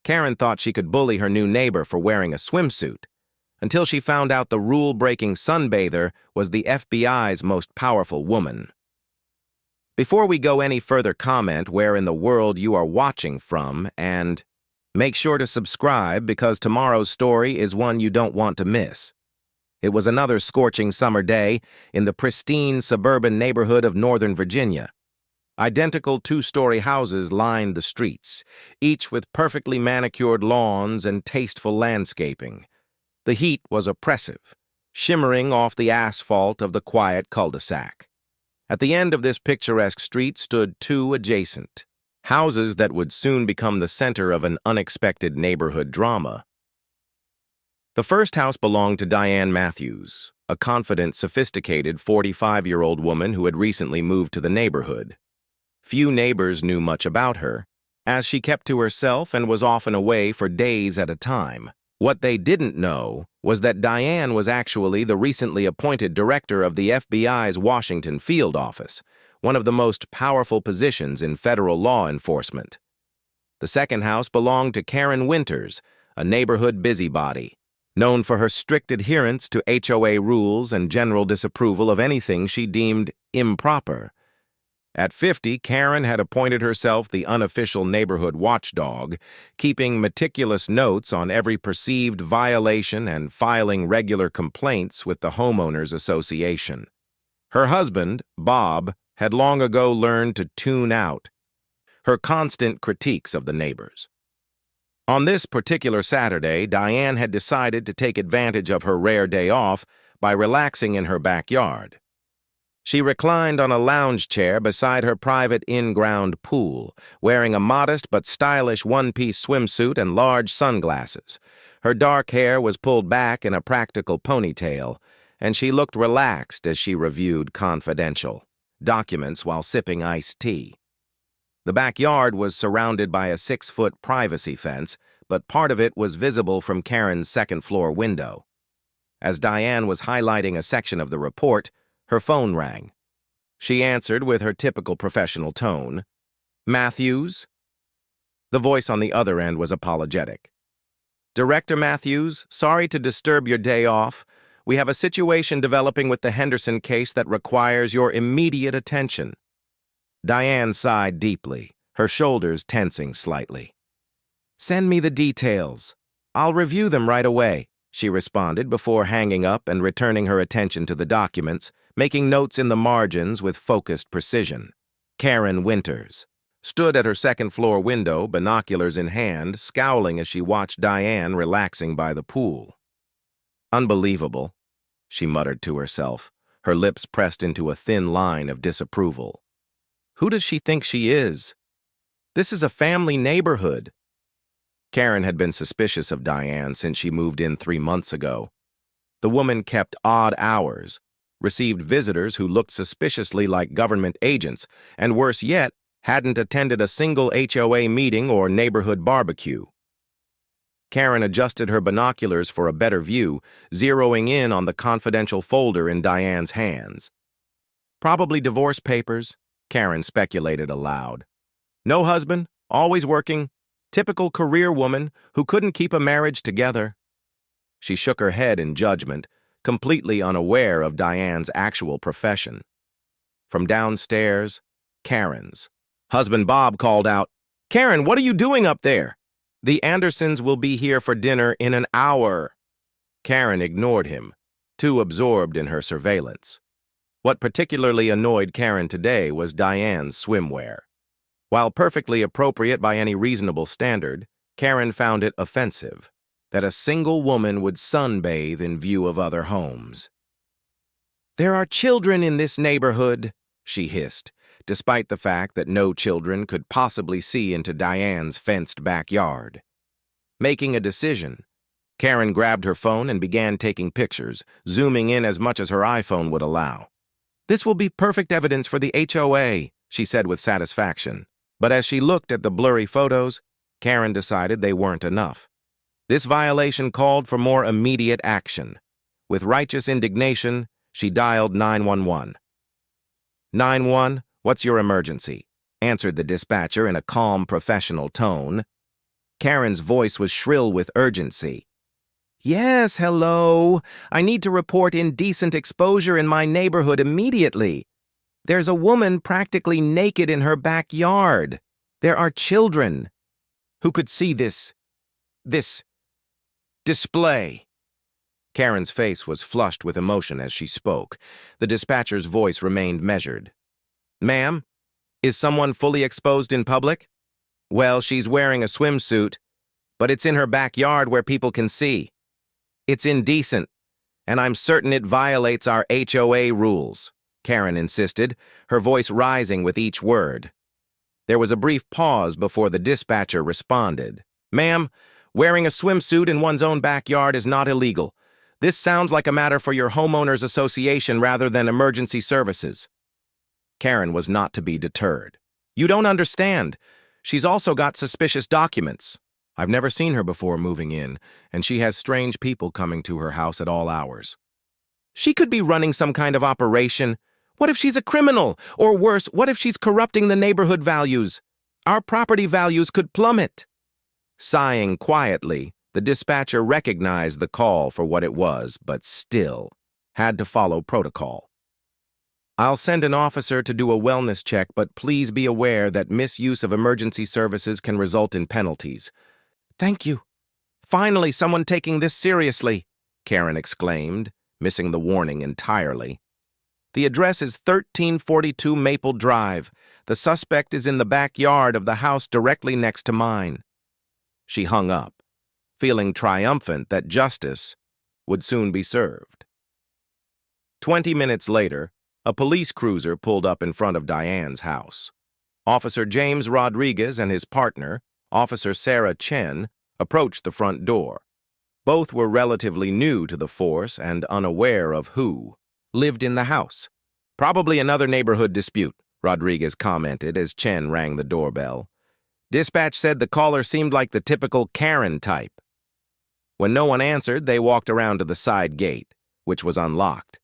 Karen thought she could bully her new neighbor for wearing a swimsuit, until she found out the rule-breaking sunbather was the FBI's most powerful woman. Before we go any further, comment where in the world you are watching from, and make sure to subscribe because tomorrow's story is one you don't want to miss. It was another scorching summer day in the pristine suburban neighborhood of Northern Virginia. Identical two-story houses lined the streets, each with perfectly manicured lawns and tasteful landscaping. The heat was oppressive, shimmering off the asphalt of the quiet cul-de-sac. At the end of this picturesque street stood two adjacent houses that would soon become the center of an unexpected neighborhood drama. The first house belonged to Diane Matthews, a confident, sophisticated 45-year-old woman who had recently moved to the neighborhood. Few neighbors knew much about her, as she kept to herself and was often away for days at a time. What they didn't know was that Diane was actually the recently appointed director of the FBI's Washington field office, one of the most powerful positions in federal law enforcement. The second house belonged to Karen Winters, a neighborhood busybody, known for her strict adherence to HOA rules and general disapproval of anything she deemed improper. At 50, Karen had appointed herself the unofficial neighborhood watchdog, keeping meticulous notes on every perceived violation and filing regular complaints with the Homeowners Association. Her husband, Bob, had long ago learned to tune out her constant critiques of the neighbors. On this particular Saturday, Diane had decided to take advantage of her rare day off by relaxing in her backyard. She reclined on a lounge chair beside her private in-ground pool, wearing a modest but stylish one-piece swimsuit and large sunglasses. Her dark hair was pulled back in a practical ponytail, and she looked relaxed as she reviewed confidential documents while sipping iced tea. The backyard was surrounded by a 6-foot privacy fence, but part of it was visible from Karen's second-floor window. As Diane was highlighting a section of the report, her phone rang. She answered with her typical professional tone. "Matthews?" The voice on the other end was apologetic. "Director Matthews, sorry to disturb your day off. We have a situation developing with the Henderson case that requires your immediate attention." Diane sighed deeply, her shoulders tensing slightly. "Send me the details. I'll review them right away," she responded before hanging up and returning her attention to the documents, making notes in the margins with focused precision. Karen Winters stood at her second-floor window, binoculars in hand, scowling as she watched Diane relaxing by the pool. "Unbelievable," she muttered to herself, her lips pressed into a thin line of disapproval. "Who does she think she is? This is a family neighborhood." Karen had been suspicious of Diane since she moved in 3 months ago. The woman kept odd hours, received visitors who looked suspiciously like government agents, and worse yet, hadn't attended a single HOA meeting or neighborhood barbecue. Karen adjusted her binoculars for a better view, zeroing in on the confidential folder in Diane's hands. "Probably divorce papers," Karen speculated aloud. "No husband, always working, typical career woman who couldn't keep a marriage together." She shook her head in judgment, completely unaware of Diane's actual profession. From downstairs, Karen's husband Bob called out, "Karen, what are you doing up there? The Andersons will be here for dinner in an hour." Karen ignored him, too absorbed in her surveillance. What particularly annoyed Karen today was Diane's swimwear. While perfectly appropriate by any reasonable standard, Karen found it offensive that a single woman would sunbathe in view of other homes. "There are children in this neighborhood," she hissed, despite the fact that no children could possibly see into Diane's fenced backyard. Making a decision, Karen grabbed her phone and began taking pictures, zooming in as much as her iPhone would allow. "This will be perfect evidence for the HOA," she said with satisfaction. But as she looked at the blurry photos, Karen decided they weren't enough. This violation called for more immediate action. With righteous indignation, she dialed 911. 911, what's your emergency?" answered the dispatcher in a calm, professional tone. Karen's voice was shrill with urgency. Yes, hello. I need to report indecent exposure in my neighborhood immediately. There's a woman practically naked in her backyard. There are children. Who could see this display? Karen's face was flushed with emotion as she spoke. The dispatcher's voice remained measured. Ma'am, is someone fully exposed in public? Well, she's wearing a swimsuit, but it's in her backyard where people can see. It's indecent, and I'm certain it violates our HOA rules, Karen insisted, her voice rising with each word. There was a brief pause before the dispatcher responded. Ma'am, wearing a swimsuit in one's own backyard is not illegal. This sounds like a matter for your homeowners association rather than emergency services. Karen was not to be deterred. You don't understand. She's also got suspicious documents. I've never seen her before moving in, and she has strange people coming to her house at all hours. She could be running some kind of operation. What if she's a criminal? Or worse, what if she's corrupting the neighborhood values? Our property values could plummet. Sighing quietly, the dispatcher recognized the call for what it was, but still had to follow protocol. I'll send an officer to do a wellness check, but please be aware that misuse of emergency services can result in penalties. Thank you. Finally, someone taking this seriously, Karen exclaimed, missing the warning entirely. The address is 1342 Maple Drive. The suspect is in the backyard of the house directly next to mine. She hung up, feeling triumphant that justice would soon be served. 20 minutes later, a police cruiser pulled up in front of Diane's house. Officer James Rodriguez and his partner, Officer Sarah Chen, approached the front door. Both were relatively new to the force and unaware of who lived in the house. Probably another neighborhood dispute, Rodriguez commented as Chen rang the doorbell. Dispatch said the caller seemed like the typical Karen type. When no one answered, they walked around to the side gate, which was unlocked.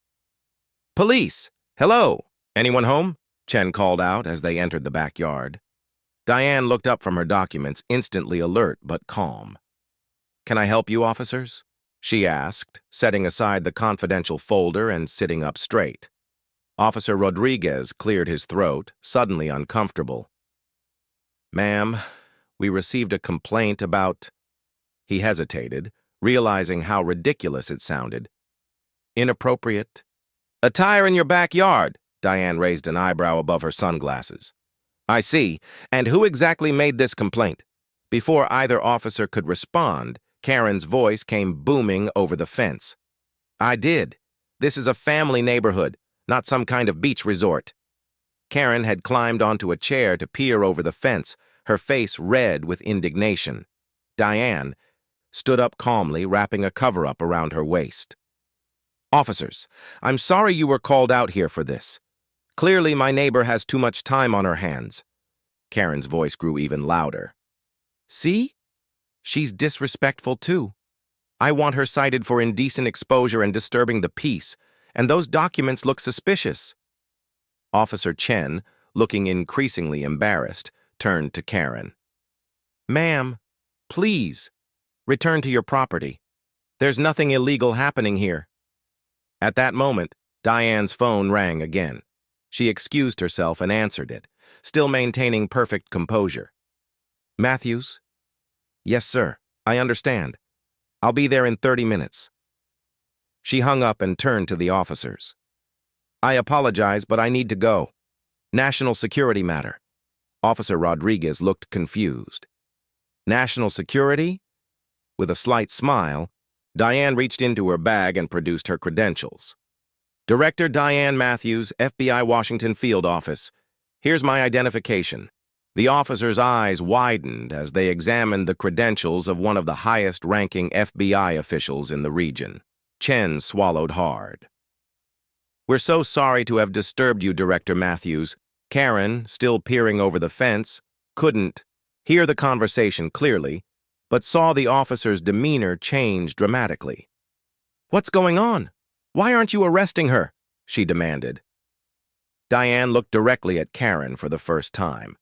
Police! Hello! Anyone home? Chen called out as they entered the backyard. Diane looked up from her documents, instantly alert but calm. Can I help you, officers? She asked, setting aside the confidential folder and sitting up straight. Officer Rodriguez cleared his throat, suddenly uncomfortable. Ma'am, we received a complaint about... He hesitated, realizing how ridiculous it sounded. Inappropriate. Attire in your backyard, Diane raised an eyebrow above her sunglasses. I see. And who exactly made this complaint? Before either officer could respond, Karen's voice came booming over the fence. I did. This is a family neighborhood, not some kind of beach resort. Karen had climbed onto a chair to peer over the fence, her face red with indignation. Diane stood up calmly, wrapping a cover-up around her waist. Officers, I'm sorry you were called out here for this. Clearly, my neighbor has too much time on her hands. Karen's voice grew even louder. See? She's disrespectful, too. I want her cited for indecent exposure and disturbing the peace, and those documents look suspicious. Officer Chen, looking increasingly embarrassed, turned to Karen. Ma'am, please, return to your property. There's nothing illegal happening here. At that moment, Diane's phone rang again. She excused herself and answered it, still maintaining perfect composure. Matthews? Yes, sir. I understand. I'll be there in 30 minutes. She hung up and turned to the officers. I apologize, but I need to go. National security matter. Officer Rodriguez looked confused. National security? With a slight smile, Diane reached into her bag and produced her credentials. Director Diane Matthews, FBI Washington Field Office. Here's my identification. The officer's eyes widened as they examined the credentials of one of the highest-ranking FBI officials in the region. Chen swallowed hard. We're so sorry to have disturbed you, Director Matthews. Karen, still peering over the fence, couldn't hear the conversation clearly, but saw the officer's demeanor change dramatically. What's going on? Why aren't you arresting her? She demanded. Diane looked directly at Karen for the first time.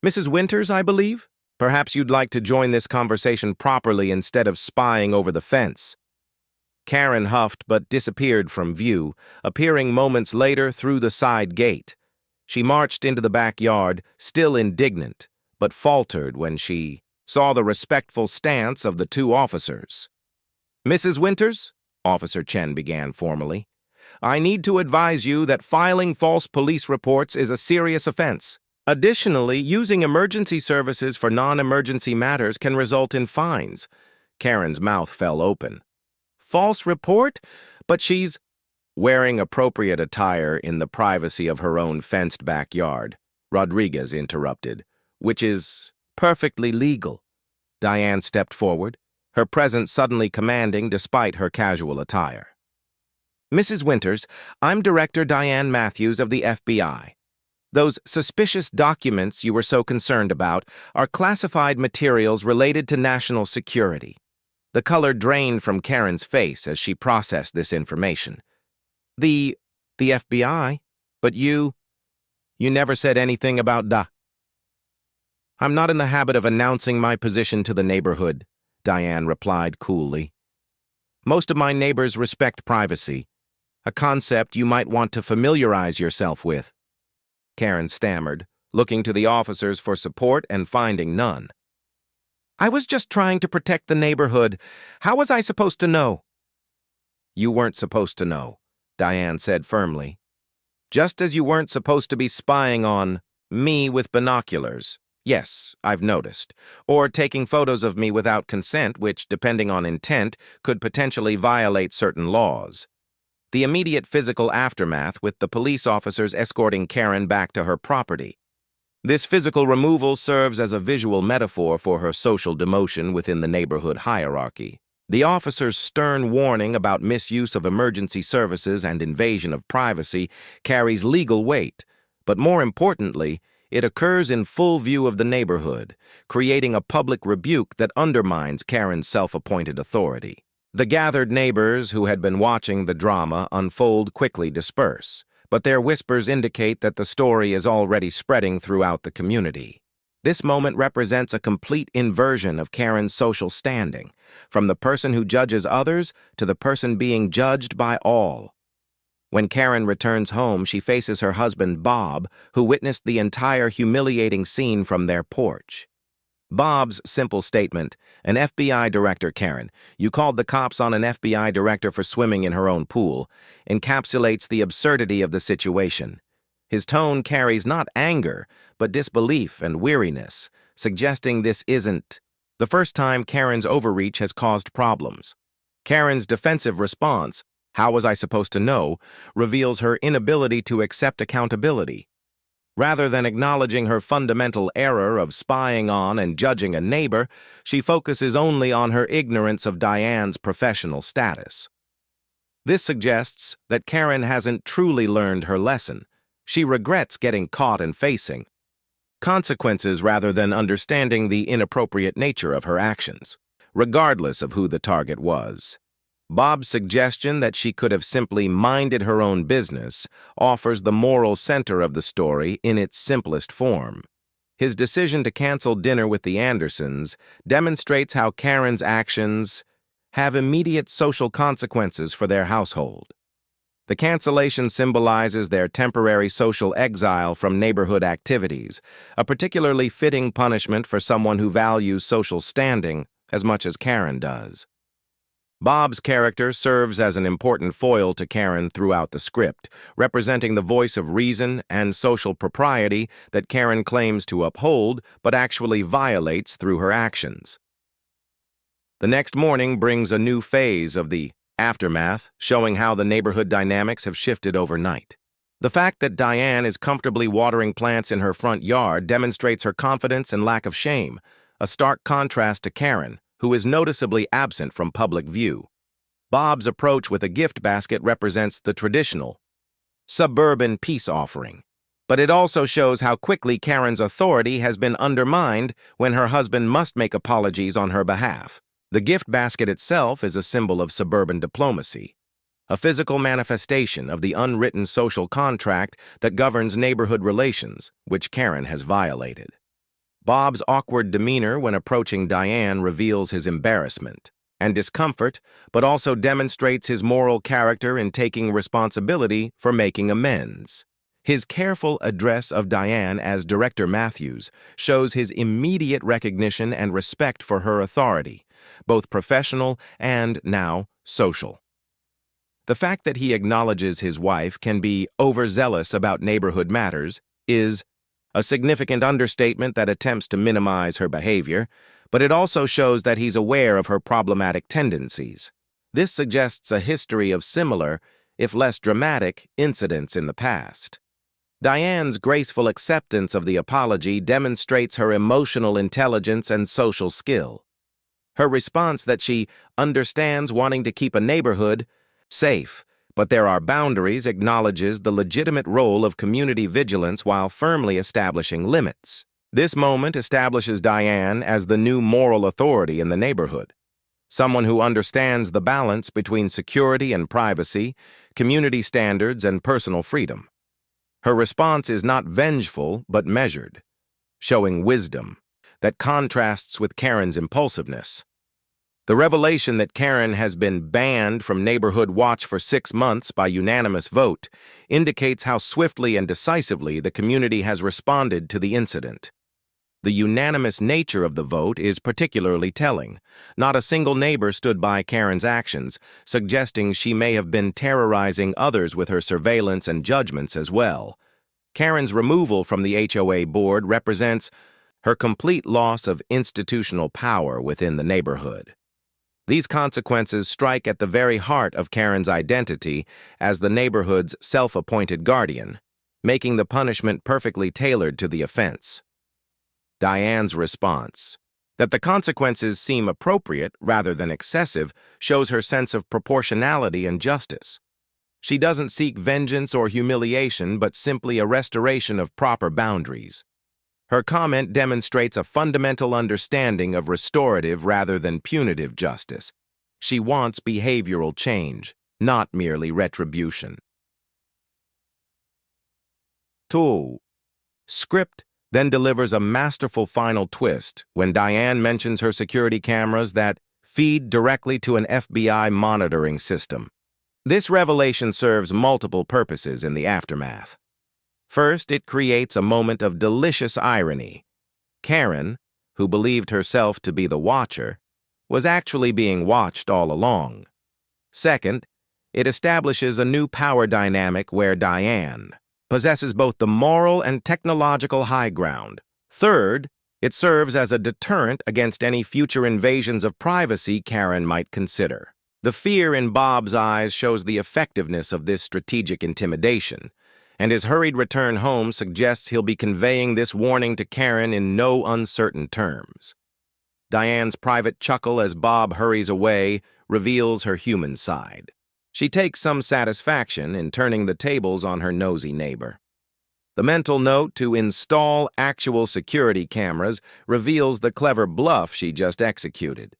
Mrs. Winters, I believe? Perhaps you'd like to join this conversation properly instead of spying over the fence. Karen huffed but disappeared from view, appearing moments later through the side gate. She marched into the backyard, still indignant, but faltered when she saw the respectful stance of the two officers. "Mrs. Winters," Officer Chen began formally, "I need to advise you that filing false police reports is a serious offense. Additionally, using emergency services for non-emergency matters can result in fines." Karen's mouth fell open. "False report? But she's wearing appropriate attire in the privacy of her own fenced backyard," Rodriguez interrupted, "which is perfectly legal." Diane stepped forward, her presence suddenly commanding despite her casual attire. "Mrs. Winters, I'm Director Diane Matthews of the FBI. Those suspicious documents you were so concerned about are classified materials related to national security." The color drained from Karen's face as she processed this information. The FBI? But you never said anything about da." "I'm not in the habit of announcing my position to the neighborhood," Diane replied coolly. "Most of my neighbors respect privacy, a concept you might want to familiarize yourself with." Karen stammered, looking to the officers for support and finding none. "I was just trying to protect the neighborhood. How was I supposed to know?" "You weren't supposed to know," Diane said firmly. "Just as you weren't supposed to be spying on me with binoculars. Yes, I've noticed. Or taking photos of me without consent, which, depending on intent, could potentially violate certain laws." The immediate physical aftermath with the police officers escorting Karen back to her property. This physical removal serves as a visual metaphor for her social demotion within the neighborhood hierarchy. The officer's stern warning about misuse of emergency services and invasion of privacy carries legal weight, but more importantly, it occurs in full view of the neighborhood, creating a public rebuke that undermines Karen's self-appointed authority. The gathered neighbors who had been watching the drama unfold quickly disperse, but their whispers indicate that the story is already spreading throughout the community. This moment represents a complete inversion of Karen's social standing, from the person who judges others to the person being judged by all. When Karen returns home, she faces her husband, Bob, who witnessed the entire humiliating scene from their porch. Bob's simple statement, "An FBI director, Karen, you called the cops on an FBI director for swimming in her own pool," encapsulates the absurdity of the situation. His tone carries not anger, but disbelief and weariness, suggesting this isn't the first time Karen's overreach has caused problems. Karen's defensive response, "How was I supposed to know?" reveals her inability to accept accountability. Rather than acknowledging her fundamental error of spying on and judging a neighbor, she focuses only on her ignorance of Diane's professional status. This suggests that Karen hasn't truly learned her lesson. She regrets getting caught and facing consequences rather than understanding the inappropriate nature of her actions, regardless of who the target was. Bob's suggestion that she could have simply minded her own business offers the moral center of the story in its simplest form. His decision to cancel dinner with the Andersons demonstrates how Karen's actions have immediate social consequences for their household. The cancellation symbolizes their temporary social exile from neighborhood activities, a particularly fitting punishment for someone who values social standing as much as Karen does. Bob's character serves as an important foil to Karen throughout the script, representing the voice of reason and social propriety that Karen claims to uphold but actually violates through her actions. The next morning brings a new phase of the aftermath, showing how the neighborhood dynamics have shifted overnight. The fact that Diane is comfortably watering plants in her front yard demonstrates her confidence and lack of shame, a stark contrast to Karen, who is noticeably absent from public view. Bob's approach with a gift basket represents the traditional suburban peace offering, but it also shows how quickly Karen's authority has been undermined when her husband must make apologies on her behalf. The gift basket itself is a symbol of suburban diplomacy, a physical manifestation of the unwritten social contract that governs neighborhood relations, which Karen has violated. Bob's awkward demeanor when approaching Diane reveals his embarrassment and discomfort, but also demonstrates his moral character in taking responsibility for making amends. His careful address of Diane as Director Matthews shows his immediate recognition and respect for her authority, both professional and, now, social. The fact that he acknowledges his wife can be overzealous about neighborhood matters is a significant understatement that attempts to minimize her behavior, but it also shows that he's aware of her problematic tendencies. This suggests a history of similar, if less dramatic, incidents in the past. Diane's graceful acceptance of the apology demonstrates her emotional intelligence and social skill. Her response that she understands wanting to keep a neighborhood safe, but there are boundaries acknowledges the legitimate role of community vigilance while firmly establishing limits. This moment establishes Diane as the new moral authority in the neighborhood, someone who understands the balance between security and privacy, community standards and personal freedom. Her response is not vengeful but measured, showing wisdom that contrasts with Karen's impulsiveness. The revelation that Karen has been banned from Neighborhood Watch for 6 months by unanimous vote indicates how swiftly and decisively the community has responded to the incident. The unanimous nature of the vote is particularly telling. Not a single neighbor stood by Karen's actions, suggesting she may have been terrorizing others with her surveillance and judgments as well. Karen's removal from the HOA board represents her complete loss of institutional power within the neighborhood. These consequences strike at the very heart of Karen's identity as the neighborhood's self-appointed guardian, making the punishment perfectly tailored to the offense. Diane's response, that the consequences seem appropriate rather than excessive, shows her sense of proportionality and justice. She doesn't seek vengeance or humiliation, but simply a restoration of proper boundaries. Her comment demonstrates a fundamental understanding of restorative rather than punitive justice. She wants behavioral change, not merely retribution. 2. Script then delivers a masterful final twist when Diane mentions her security cameras that feed directly to an FBI monitoring system. This revelation serves multiple purposes in the aftermath. First, it creates a moment of delicious irony. Karen, who believed herself to be the watcher, was actually being watched all along. Second, it establishes a new power dynamic where Diane possesses both the moral and technological high ground. Third, it serves as a deterrent against any future invasions of privacy Karen might consider. The fear in Bob's eyes shows the effectiveness of this strategic intimidation, and his hurried return home suggests he'll be conveying this warning to Karen in no uncertain terms. Diane's private chuckle as Bob hurries away reveals her human side. She takes some satisfaction in turning the tables on her nosy neighbor. The mental note to install actual security cameras reveals the clever bluff she just executed.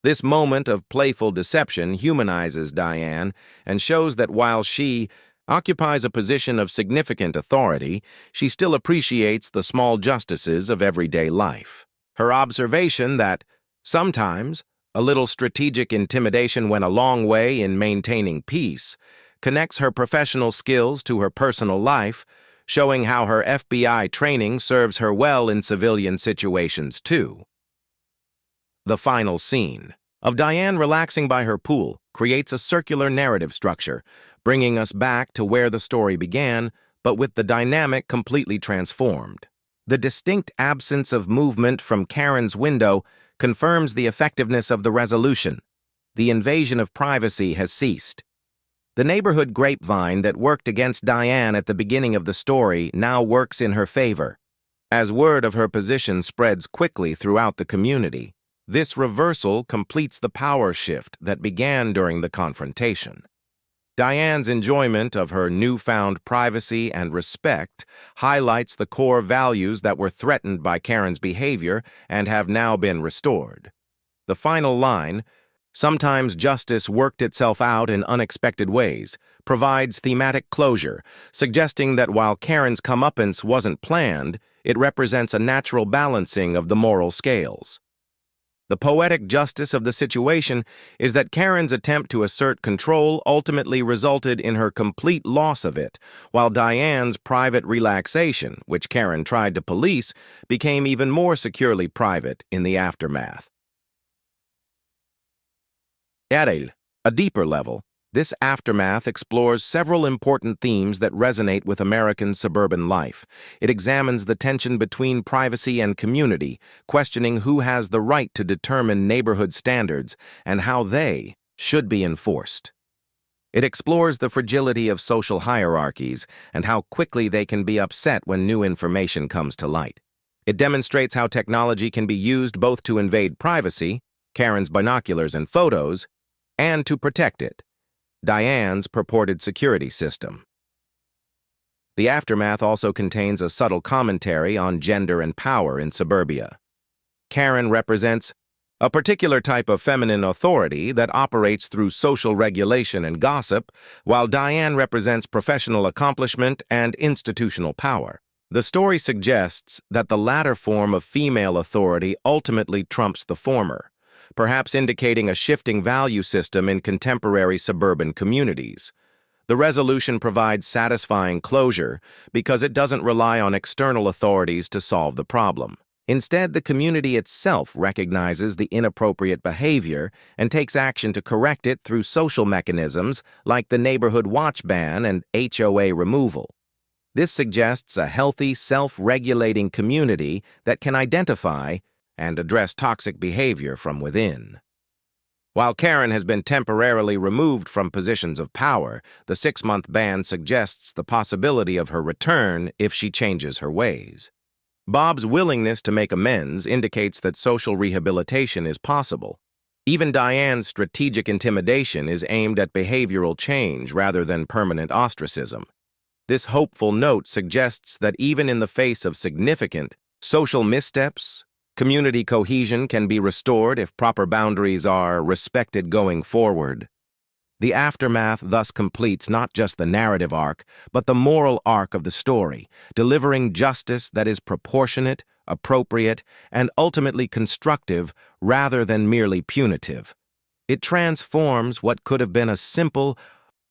This moment of playful deception humanizes Diane and shows that while she occupies a position of significant authority, she still appreciates the small justices of everyday life. Her observation that sometimes a little strategic intimidation went a long way in maintaining peace connects her professional skills to her personal life, showing how her FBI training serves her well in civilian situations too. The final scene of Diane relaxing by her pool creates a circular narrative structure, bringing us back to where the story began, but with the dynamic completely transformed. The distinct absence of movement from Karen's window confirms the effectiveness of the resolution. The invasion of privacy has ceased. The neighborhood grapevine that worked against Diane at the beginning of the story now works in her favor. As word of her position spreads quickly throughout the community, this reversal completes the power shift that began during the confrontation. Diane's enjoyment of her newfound privacy and respect highlights the core values that were threatened by Karen's behavior and have now been restored. The final line, Sometimes justice worked itself out in unexpected ways, provides thematic closure, suggesting that while Karen's comeuppance wasn't planned, it represents a natural balancing of the moral scales. The poetic justice of the situation is that Karen's attempt to assert control ultimately resulted in her complete loss of it, while Diane's private relaxation, which Karen tried to police, became even more securely private in the aftermath. At a deeper level, this aftermath explores several important themes that resonate with American suburban life. It examines the tension between privacy and community, questioning who has the right to determine neighborhood standards and how they should be enforced. It explores the fragility of social hierarchies and how quickly they can be upset when new information comes to light. It demonstrates how technology can be used both to invade privacy, Karen's binoculars and photos, and to protect it, Diane's purported security system. The aftermath also contains a subtle commentary on gender and power in suburbia. Karen represents a particular type of feminine authority that operates through social regulation and gossip, while Diane represents professional accomplishment and institutional power. The story suggests that the latter form of female authority ultimately trumps the former, perhaps indicating a shifting value system in contemporary suburban communities. The resolution provides satisfying closure because it doesn't rely on external authorities to solve the problem. Instead, the community itself recognizes the inappropriate behavior and takes action to correct it through social mechanisms like the neighborhood watch ban and HOA removal. This suggests a healthy, self-regulating community that can identify and address toxic behavior from within. While Karen has been temporarily removed from positions of power, the 6-month ban suggests the possibility of her return if she changes her ways. Bob's willingness to make amends indicates that social rehabilitation is possible. Even Diane's strategic intimidation is aimed at behavioral change rather than permanent ostracism. This hopeful note suggests that even in the face of significant social missteps, community cohesion can be restored if proper boundaries are respected going forward. The aftermath thus completes not just the narrative arc, but the moral arc of the story, delivering justice that is proportionate, appropriate, and ultimately constructive rather than merely punitive. It transforms what could have been a simple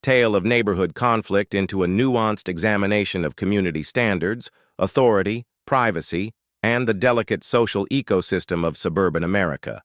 tale of neighborhood conflict into a nuanced examination of community standards, authority, privacy, and the delicate social ecosystem of suburban America.